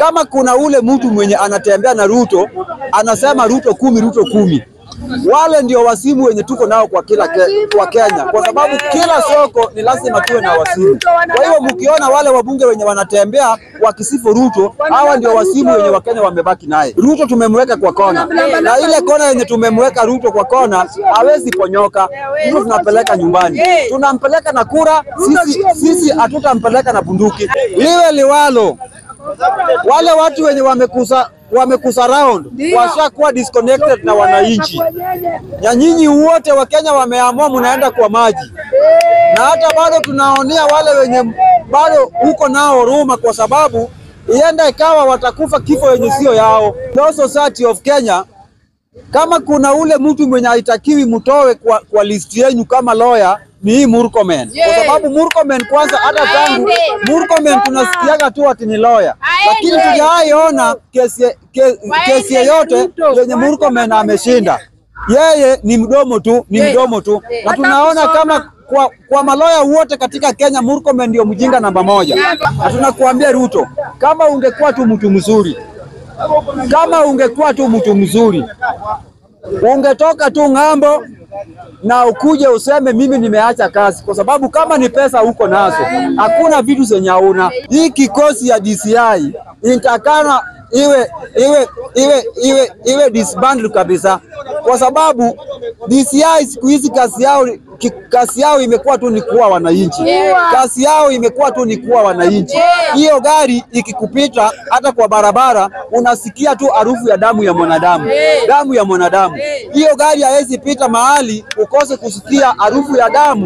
kama kuna ule mtu mwenye anatembea na Ruto, anasema Ruto 10, Ruto 10. Wale ndio wasimu wenye tuko nao kwa kwa Kenya, kwa sababu kila soko ni lazima tuwe na wasimu. Kwa hiyo mkiona wale wabunge wenye wanatembea wakisifu Ruto, hawa ndio wasimu wenye Wakenya wamebaki naye. Ruto tumemweka kwa kona, na ile kona yenye tumemweka Ruto kwa kona hawezi ponyoka. Ruto tunapeleka nyumbani, tunampeleka na kura. Sisi hatutampeleka na bunduki. Liwe liwalo, wale watu wenye wamekusa round washakuwa disconnected na wananchi. Na nyinyi wote wa Kenya wameamua mnaenda kwa maji. Na hata bado tunaonea wale wenye bado huko nao huruma, kwa sababu ienda ikawa watakufa kifo yenye sio yao. Law Society of Kenya, kama kuna ule mtu mwenye haitakiwi mtoe kwa list yenu kama lawyer, ni hii Murkomen. Kwa sababu Murkomen kwanza, hata tangu Murkomen tunasikiaga tu ati ni lawyer, lakini tujaiona kesi yote yenye Murkomen ameshinda. Yeye ni mdomo tu, Na tunaona kama kwa maloya wote katika Kenya, Murkomen ndio mjinga namba 1. Na tunakuambia Ruto, kama ungekuwa tu mtu mzuri, ungetoka tu ng'ambo na ukuje useme mimi nimeacha kazi, kwa sababu kama ni pesa huko nazo, hakuna vitu zenye hauna. Hii kikosi ya DCI intakana iwe disbanded kabisa, kwa sababu DCI siku hizi kazi yao imekuwa tu ni kuua wananchi. Kazi yao imekuwa tu ni kuua wananchi. Hiyo gari ikikupita hata kwa barabara unasikia tu harufu ya damu ya mwanadamu. Hiyo gari haiwezi pita mahali ukose kusikia harufu ya damu.